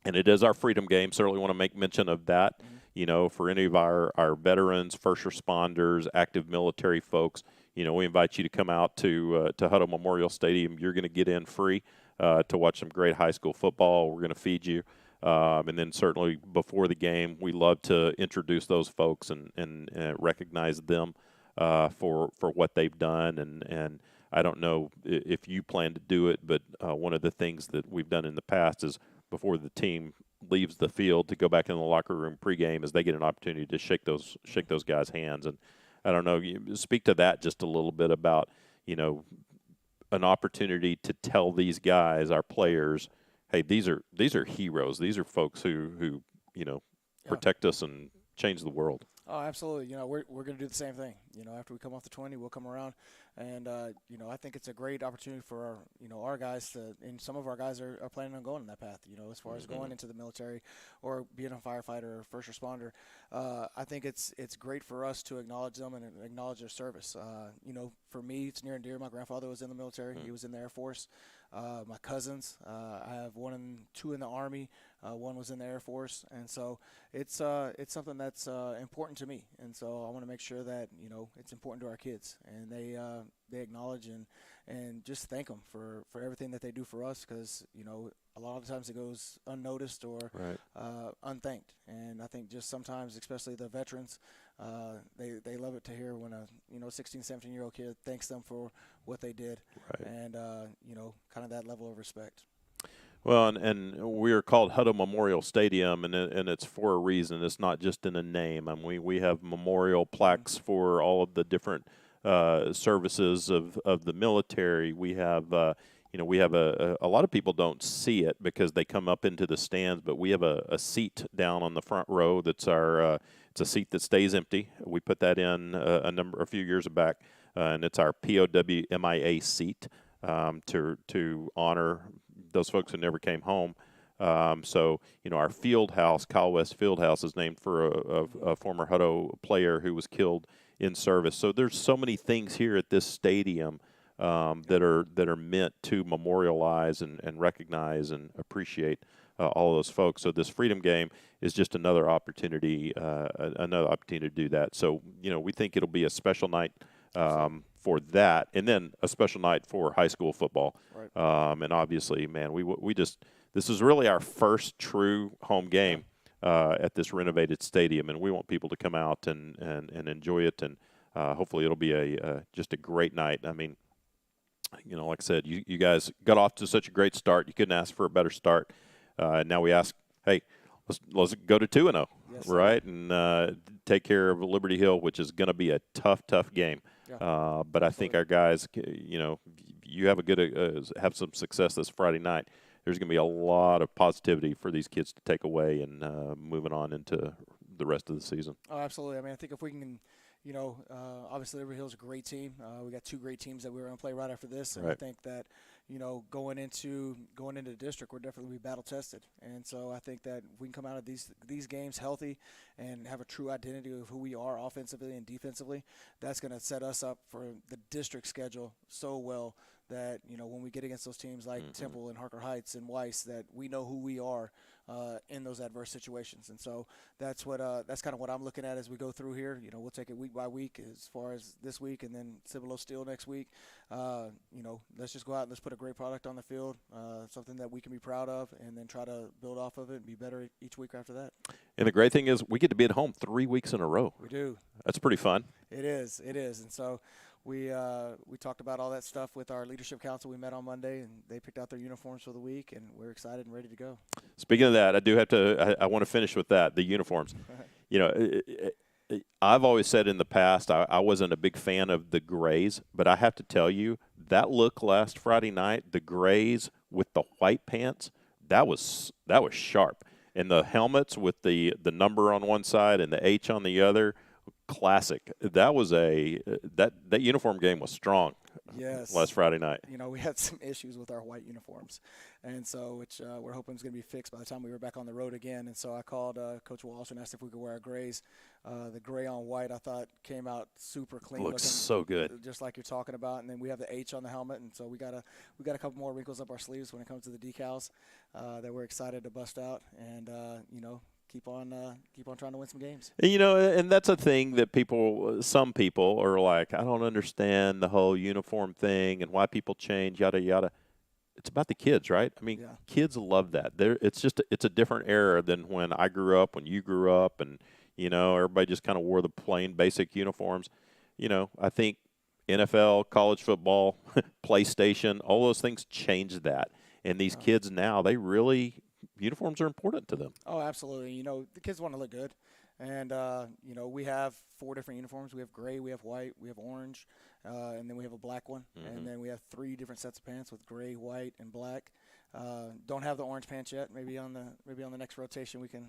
And it is our freedom game. Certainly want to make mention of that. You know, for any of our veterans, first responders, active military folks, you know, we invite you to come out to Hutto Memorial Stadium. You're going to get in free to watch some great high school football. We're going to feed you. And then certainly before the game, we love to introduce those folks and recognize them for what they've done. And I don't know if you plan to do it, but one of the things that we've done in the past is before the team leaves the field to go back in the locker room pregame, is they get an opportunity to shake those guys' hands. And I don't know, you speak to that just a little bit about, you know, an opportunity to tell these guys, our players, hey, these are heroes. These are folks who you know, protect us and change the world. Oh, absolutely. You know, we're going to do the same thing. You know, after we come off the 20, we'll come around. And, you know, I think it's a great opportunity for, our guys to – and some of our guys are planning on going in that path, you know, as far as going into the military or being a firefighter or first responder. I think it's great for us to acknowledge them and acknowledge their service. You know, for me, it's near and dear. My grandfather was in the military. He was in the Air Force. My cousins, I have two in the Army. One was in the Air Force, and so it's something that's important to me, and so I want to make sure that, you know, it's important to our kids, and they acknowledge and just thank them for everything that they do for us, because, you know, a lot of times it goes unnoticed or unthanked, and I think just sometimes, especially the veterans, they love it to hear when a 16, 17-year-old kid thanks them for what they did, and you know, kind of that level of respect. Well, and we are called Hutto Memorial Stadium, and it's for a reason. It's not just in a name. I mean, we have memorial plaques for all of the different services of the military. We have, we have a lot of people don't see it because they come up into the stands, but we have a seat down on the front row that's it's a seat that stays empty. We put that in a few years back, and it's our POW-MIA seat to honor those folks who never came home. So, you know, our field house, Kyle West Field House, is named for a former Hutto player who was killed in service. So there's so many things here at this stadium that are meant to memorialize and recognize and appreciate all of those folks. So this Freedom Game is just another opportunity to do that. So, you know, we think it'll be a special night for that, and then a special night for high school football. Right. And obviously, man, this is really our first true home game at this renovated stadium, and we want people to come out and enjoy it, and hopefully it'll be just a great night. I mean, you know, like I said, you guys got off to such a great start. You couldn't ask for a better start. Now we ask, hey, let's go to 2-0, yes, right, and take care of Liberty Hill, which is going to be a tough game. Yeah. But I think our guys, you know, you have have some success this Friday night. There's going to be a lot of positivity for these kids to take away and moving on into the rest of the season. Oh, absolutely. I mean, I think if we can, you know, obviously Liberty Hill's a great team. We got two great teams that we're going to play right after this, and I think that, you know, going into the district, we're definitely be battle tested, and so I think that we can come out of these games healthy and have a true identity of who we are offensively and defensively. That's going to set us up for the district schedule so well that, you know, when we get against those teams like Temple and Harker Heights and Weiss, that we know who we are in those adverse situations. And so that's kind of what I'm looking at as we go through here. You know, we'll take it week by week as far as this week, and then Cibolo Steel next week. You know, let's just go out and let's put a great product on the field, something that we can be proud of, and then try to build off of it and be better each week after that. And the great thing is we get to be at home 3 weeks in a row. We do. That's pretty fun. It is. And so we talked about all that stuff with our leadership council. We met on Monday, and they picked out their uniforms for the week, and we're excited and ready to go. Speaking of that, I want to finish with that, the uniforms. You know, I've always said in the past I wasn't a big fan of the grays, but I have to tell you, that look last Friday night, the grays with the white pants, that was sharp. And the helmets with the number on one side and the H on the other, classic. That was that uniform game was strong. Yes. Last Friday night. You know, we had some issues with our white uniforms, and so which we're hoping is going to be fixed by the time we were back on the road again. And so I called Coach Walsh and asked if we could wear our grays. The gray on white I thought came out super clean. Looks looking, so good. just like you're talking about. And then we have the H on the helmet, and so we got a couple more wrinkles up our sleeves when it comes to the decals that we're excited to bust out, and you know, keep on trying to win some games. And, you know, and that's a thing that some people are like, I don't understand the whole uniform thing and why people change, yada, yada. It's about the kids, right? I mean, kids love that. It's a different era than when I grew up, when you grew up, and, you know, everybody just kind of wore the plain basic uniforms. You know, I think NFL, college football, PlayStation, all those things changed that. And these kids now, uniforms are important to them. Oh, absolutely. You know, the kids want to look good. And, you know, we have 4 different uniforms. We have gray, we have white, we have orange, and then we have a black one. Mm-hmm. And then we have 3 different sets of pants with gray, white, and black. Don't have the orange pants yet. Maybe on the next rotation we can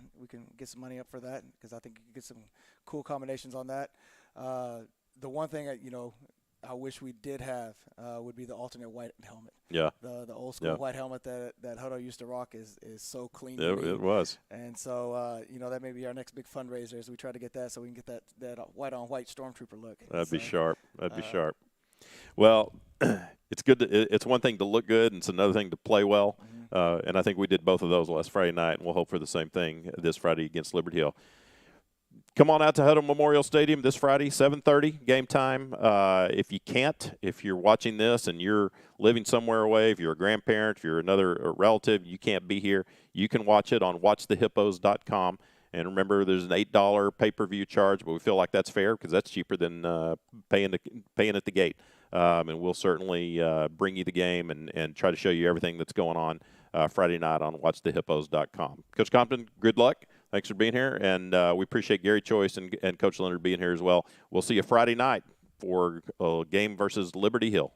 get some money up for that, because I think you can get some cool combinations on that. The one thing that, you know, I wish we did have would be the alternate white helmet. Yeah. The old school white helmet that Hutto used to rock is so clean. It was. And so, you know, that may be our next big fundraiser as we try to get that, so we can get that white on white Stormtrooper look. That'd be sharp. That'd be sharp. Well, it's good. It's one thing to look good, and it's another thing to play well. Mm-hmm. And I think we did both of those last Friday night, and we'll hope for the same thing this Friday against Liberty Hill. Come on out to Hutto Memorial Stadium this Friday, 7:30 game time. If you can't, if you're watching this and you're living somewhere away, if you're a grandparent, if you're another relative, you can't be here, you can watch it on watchthehippos.com. And remember, there's an $8 pay-per-view charge, but we feel like that's fair because that's cheaper than paying at the gate. And we'll certainly bring you the game and try to show you everything that's going on Friday night on watchthehippos.com. Coach Compton, good luck. Thanks for being here, and we appreciate Gary Choice and Coach Leonard being here as well. We'll see you Friday night for a game versus Liberty Hill.